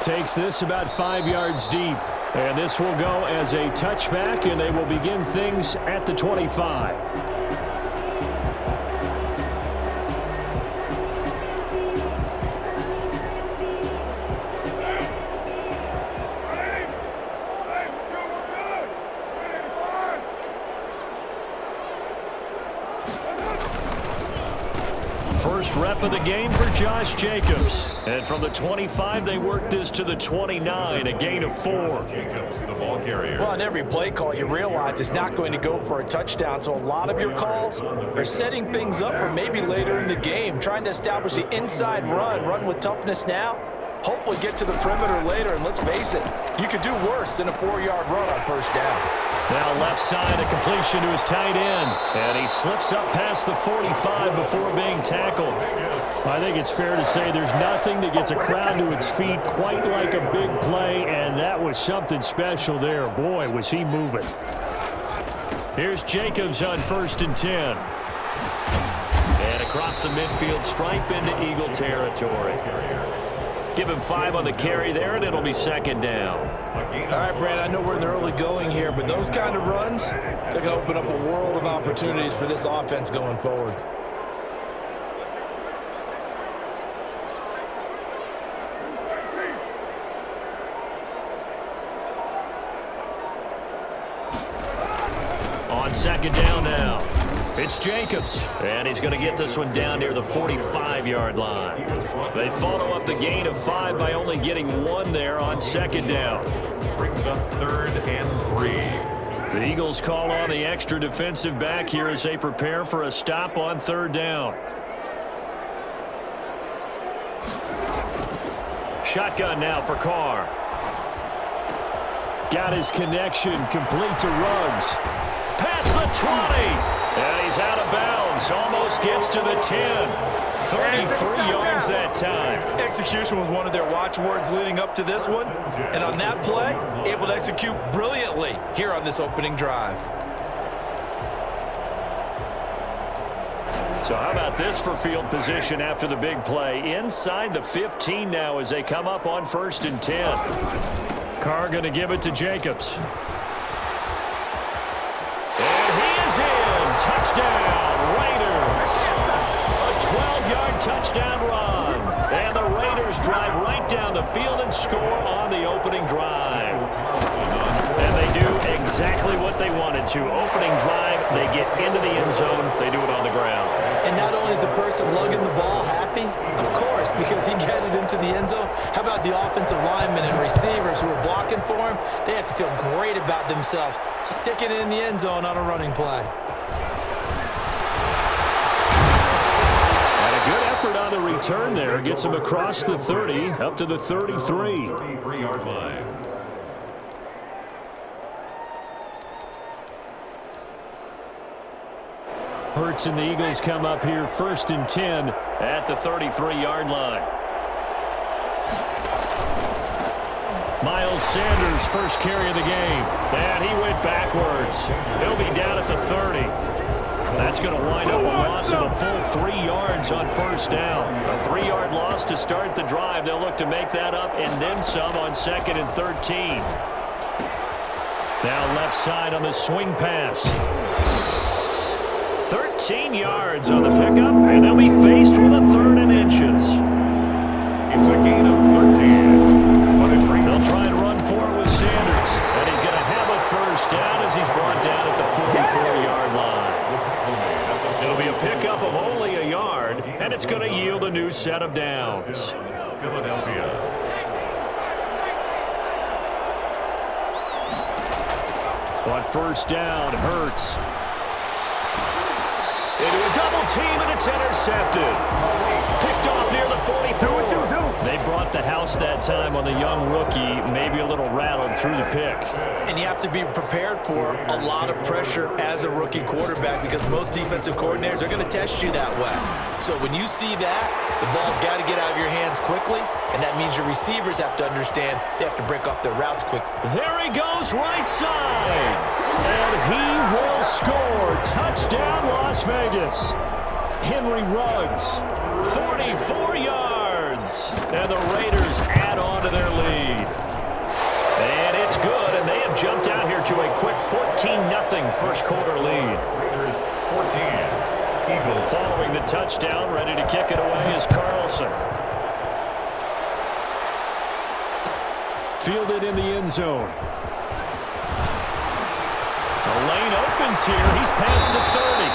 Takes this about 5 yards deep. And this will go as a touchback, and they will begin things at the 25. First rep of the game for Josh Jacobs. And from the 25, they work this to the 29, a gain of 4. Jacobs, the ball carrier. Well, on every play call, you realize it's not going to go for a touchdown. So a lot of your calls are setting things up for maybe later in the game, trying to establish the inside run with toughness now. Hopefully get to the perimeter later, and let's face it, you could do worse than a 4-yard run on first down. Now left side, a completion to his tight end. And he slips up past the 45 before being tackled. I think it's fair to say there's nothing that gets a crowd to its feet quite like a big play, and that was something special there. Boy, was he moving. Here's Jacobs on 1st and 10. And across the midfield stripe into Eagle territory. Give him 5 on the carry there, and it'll be 2nd down. All right, Brad, I know we're in the early going here, but those kind of runs, they're going to open up a world of opportunities for this offense going forward. On 2nd down now. It's Jacobs, and he's going to get this one down near the 45-yard line. They follow up the gain of 5 by only getting 1 there on 2nd down. Brings up 3rd and 3. The Eagles call on the extra defensive back here as they prepare for a stop on 3rd down. Shotgun now for Carr. Got his connection complete to Ruggs. Past the 20. And he's out of bounds. Almost gets to the 10. 33 yards that time. Execution was one of their watchwords leading up to this one. And on that play, able to execute brilliantly here on this opening drive. So how about this for field position after the big play? Inside the 15 now as they come up on 1st and 10. Carr going to give it to Jacobs. And he is in. Touchdown, Raiders. A 12-yard touchdown run. And the Raiders drive right down the field and score on the opening drive. And they do exactly what they wanted to. Opening drive, they get into the end zone. They do it on the ground. And not only is the person lugging the ball happy, of course, because he got it into the end zone. How about the offensive linemen and receivers who are blocking for him? They have to feel great about themselves, sticking it in the end zone on a running play. And a good effort on the return there. Gets him across the 30, up to the 33. 33-yard line. Hurts and the Eagles come up here 1st and 10 at the 33-yard line. Miles Sanders, first carry of the game. And he went backwards. He'll be down at the 30. That's going to wind up a loss of a full 3 yards on 1st down. A 3-yard loss to start the drive. They'll look to make that up and then some on 2nd and 13. Now left side on the swing pass. 13 yards on the pickup, and they'll be faced with a 3rd and inches. It's a gain of 13. They'll try and run for it with Sanders, and he's going to have a 1st down as he's brought down at the 44-yard line. It'll be a pickup of only a yard, and it's going to yield a new set of downs. Philadelphia. On 1st down, Hurts. Into a double team, and it's intercepted. Picked off near the 44. They brought the house that time on the young rookie, maybe a little rattled through the pick. And you have to be prepared for a lot of pressure as a rookie quarterback because most defensive coordinators are going to test you that way. So when you see that, the ball's got to get out of your hands quickly, and that means your receivers have to understand they have to break off their routes quick. There he goes, right side. And he will score. Touchdown, Las Vegas. Henry Ruggs, 44 yards. And the Raiders add on to their lead. lead. And it's good, and they have jumped out here to a quick 14-0 first quarter lead. Raiders 14. Eagles. Following the touchdown, ready to kick it away is Carlson. Fielded in the end zone. The lane opens here. He's past the 30.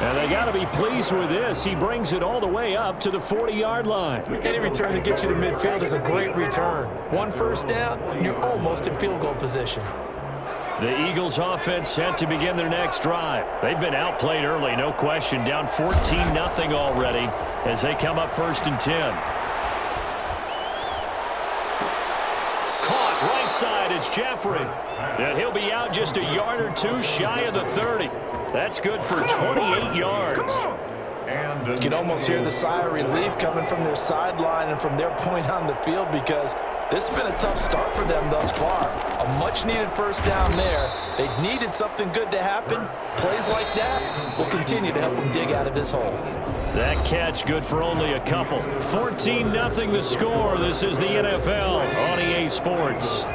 And they got to be pleased with this. He brings it all the way up to the 40-yard line. Any return that gets you to midfield is a great return. One first down, and you're almost in field goal position. The Eagles offense set to begin their next drive. They've been outplayed early, no question. Down 14-0 already as they come up 1st and 10. Caught right side. It's Jeffrey. And he'll be out just a yard or two shy of the 30. That's good for 28 yards. You can almost hear the sigh of relief coming from their sideline and from their point on the field because this has been a tough start for them thus far. A much-needed first down there. They needed something good to happen. Plays like that will continue to help them dig out of this hole. That catch good for only a couple. 14-0 the score. This is the NFL on EA Sports.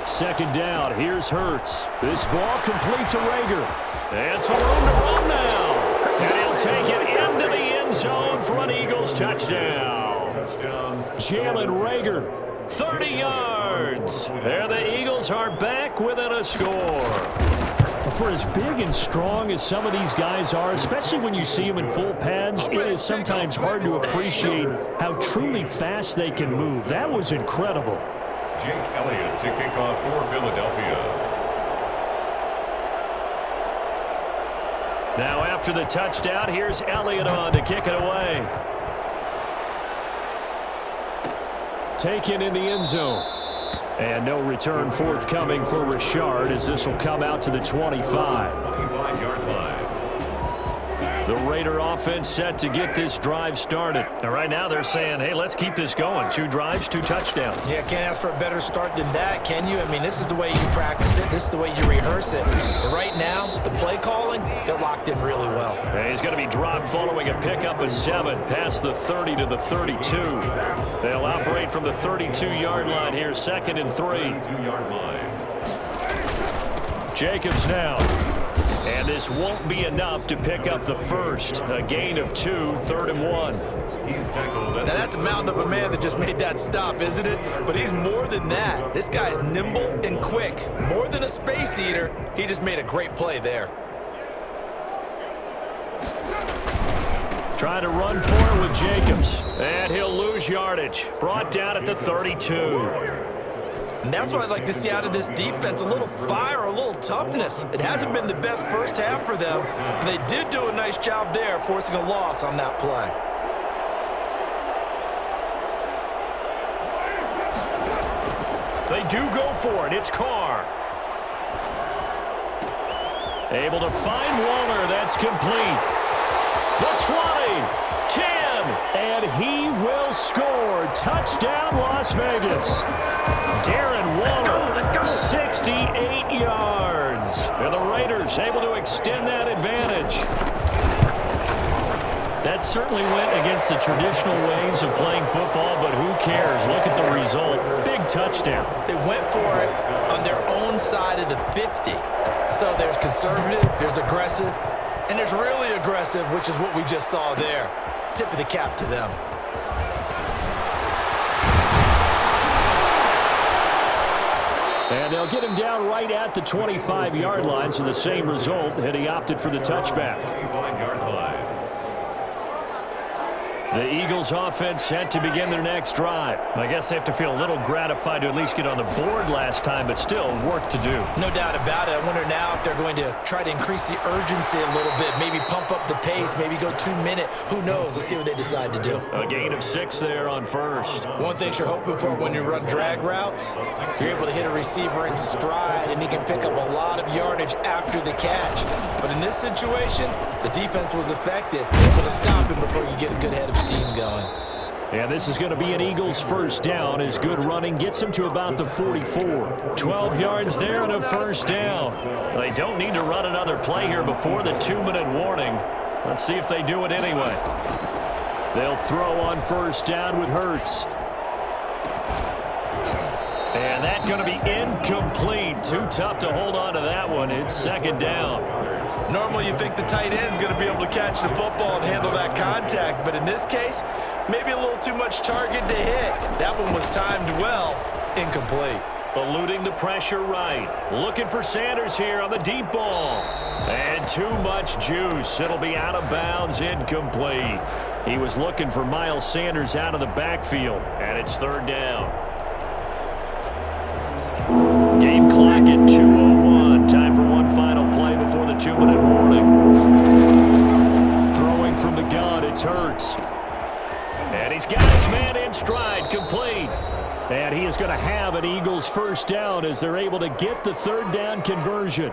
Second down, here's Hurts. This ball complete to Rager. And some room to run now. And he'll take it into the end zone for an Eagles touchdown. Jalen Rager, 30 yards. There the Eagles are back within a score. For as big and strong as some of these guys are, especially when you see them in full pads, it is sometimes hard to appreciate how truly fast they can move. That was incredible. Jake Elliott to kick off for Philadelphia. Now after the touchdown, here's Elliott on to kick it away. Taken in the end zone. And no return forthcoming for Richard as this will come out to the 25. 25-yard line. The Raider offense set to get this drive started. And right now they're saying, hey, let's keep this going. 2 drives, 2 touchdowns. Yeah, can't ask for a better start than that, can you? I mean, this is the way you practice it. This is the way you rehearse it. But right now, the play calling, they're locked in really well. And he's going to be dropped following a pickup of 7 past the 30 to the 32. They'll operate from the 32-yard line here, 2nd and 3. 2-yard line. Jacobs now. And this won't be enough to pick up the first. A gain of 2, 3rd and 1. He's tackled. Now that's a mountain of a man that just made that stop, isn't it? But he's more than that. This guy's nimble and quick. More than a space eater. He just made a great play there. Trying to run for it with Jacobs. And he'll lose yardage. Brought down at the 32. And that's what I'd like to see out of this defense, a little fire, a little toughness. It hasn't been the best first half for them, but they did do a nice job there forcing a loss on that play. They do go for it. It's Carr. Able to find Waller. That's complete. The 20, 10, and he will score. Touchdown, Las Vegas. Darren Waller, 68 yards. And the Raiders able to extend that advantage. That certainly went against the traditional ways of playing football, but who cares? Look at the result. Big touchdown. They went for it on their own side of the 50. So there's conservative, there's aggressive, and there's really aggressive, which is what we just saw there. Tip of the cap to them. And they'll get him down right at the 25-yard line, so the same result, and he opted for the touchback. 25-yard line. The Eagles offense set to begin their next drive. I guess they have to feel a little gratified to at least get on the board last time, but still work to do. No doubt about it. I wonder now if they're going to try to increase the urgency a little bit, maybe pump up the pace, maybe go 2-minute. Who knows? Let's see what they decide to do. A gain of 6 there on first. One thing you're hoping for when you run drag routes, you're able to hit a receiver in stride, and he can pick up a lot of yardage after the catch. But in this situation, the defense was effective, able to stop him before you get a good head of steam going. And this is going to be an Eagles first down as good running gets him to about the 44. 12 yards there and a first down. They don't need to run another play here before the 2-minute warning. Let's see if they do it anyway. They'll throw on first down with Hurts. And that's going to be incomplete. Too tough to hold on to that one. It's second down. Normally you think the tight end's going to be able to catch the football and handle that contact, but in this case, maybe a little too much target to hit. That one was timed well. Incomplete. Eluding the pressure right. Looking for Sanders here on the deep ball. And too much juice. It'll be out of bounds, incomplete. He was looking for Miles Sanders out of the backfield, and it's third down. Game clock at 2:01. Time for one final play before the 2-minute warning. Throwing from the gun, it's Hurts. And he's got his man in stride, complete. And he is going to have an Eagles first down as they're able to get the third down conversion.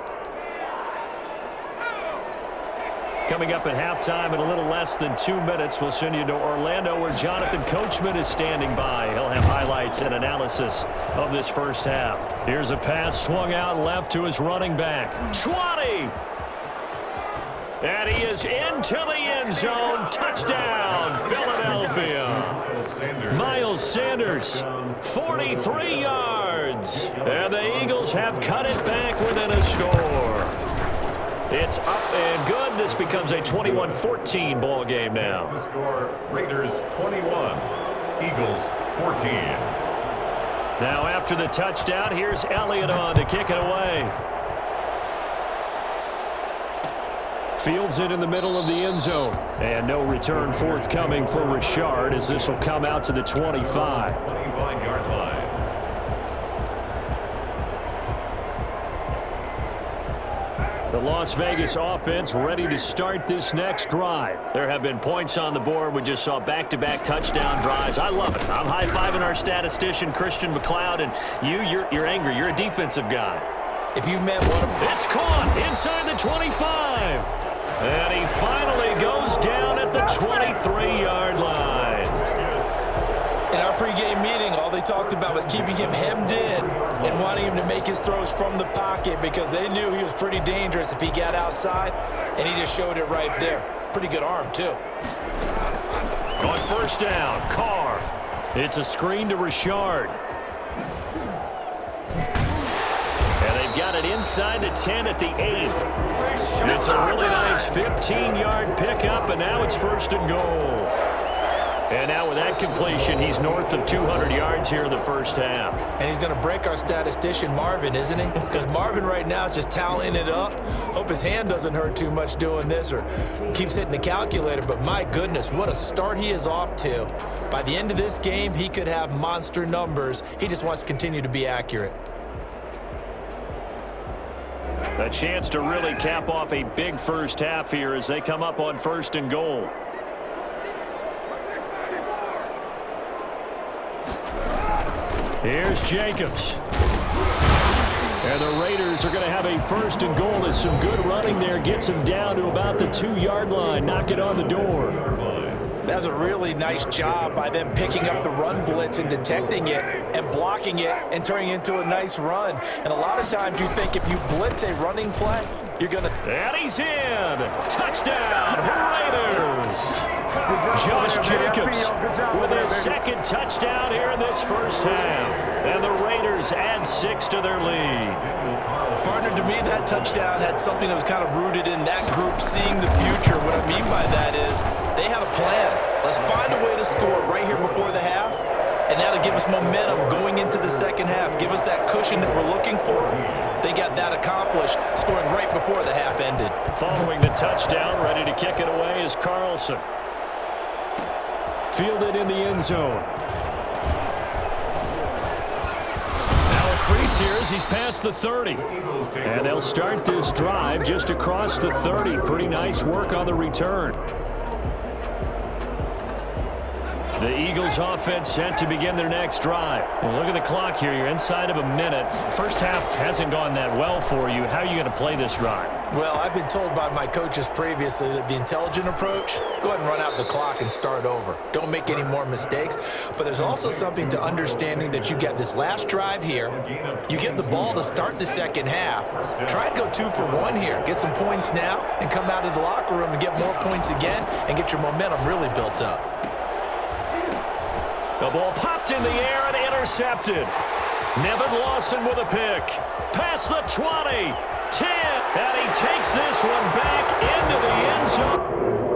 Coming up at halftime in a little less than 2 minutes, we'll send you to Orlando where Jonathan Coachman is standing by. He'll have highlights and analysis of this first half. Here's a pass swung out left to his running back. 20! And he is into the end zone. Touchdown, Philadelphia. Miles Sanders, 43 yards. And the Eagles have cut it back within a score. It's up and good. This becomes a 21-14 ball game now. The score, Raiders 21, Eagles 14. Now after the touchdown, here's Elliott on to kick it away. Fields it in the middle of the end zone. And no return forthcoming for Richard as this will come out to the 25. 25-yard line. The Las Vegas offense ready to start this next drive. There have been points on the board. We just saw back-to-back touchdown drives. I love it. I'm high-fiving our statistician, Christian McLeod, and you're angry. You're a defensive guy. If you met one of them. It's caught inside the 25. And he finally goes down at the 23-yard line. In our pregame meeting, all they talked about was keeping him hemmed in and wanting him to make his throws from the pocket because they knew he was pretty dangerous if he got outside, and he just showed it right there. Pretty good arm, too. On first down, Carr. It's a screen to Richard. And they've got it inside the 10 at the 8. It's a really nice 15-yard pickup, and now it's first and goal. And now with that completion, he's north of 200 yards here in the first half. And he's going to break our statistician, Marvin, isn't he? Because Marvin right now is just tallying it up. Hope his hand doesn't hurt too much doing this or keeps hitting the calculator. But my goodness, what a start he is off to. By the end of this game, he could have monster numbers. He just wants to continue to be accurate. A chance to really cap off a big first half here as they come up on first and goal. Here's Jacobs. And the Raiders are going to have a first and goal as some good running there gets him down to about the 2-yard line. Knock it on the door. That's a really nice job by them picking up the run blitz and detecting it and blocking it and turning it into a nice run. And a lot of times you think if you blitz a running play, you're going to... And he's in. Touchdown, Raiders. Josh Jacobs with a second touchdown here in this first half. And the Raiders add 6 to their lead. Partner, to me, that touchdown had something that was kind of rooted in that group seeing the future. What I mean by that is they had a plan. Let's find a way to score right here before the half. And that'll give us momentum going into the second half. Give us that cushion that we're looking for. They got that accomplished, scoring right before the half ended. Following the touchdown, ready to kick it away is Carlson. Fielded in the end zone. Now a crease here as he's past the 30. And they'll start this drive just across the 30. Pretty nice work on the return. The Eagles offense set to begin their next drive. Well, look at the clock here. You're inside of a minute. First half hasn't gone that well for you. How are you going to play this drive? Well, I've been told by my coaches previously that the intelligent approach, go ahead and run out the clock and start over. Don't make any more mistakes. But there's also something to understanding that you get this last drive here. You get the ball to start the second half. Try and go 2 for 1 here. Get some points now and come out of the locker room and get more points again and get your momentum really built up. The ball popped in the air and intercepted. Nevin Lawson with a pick. Past the 20, 10, and he takes this one back into the end zone.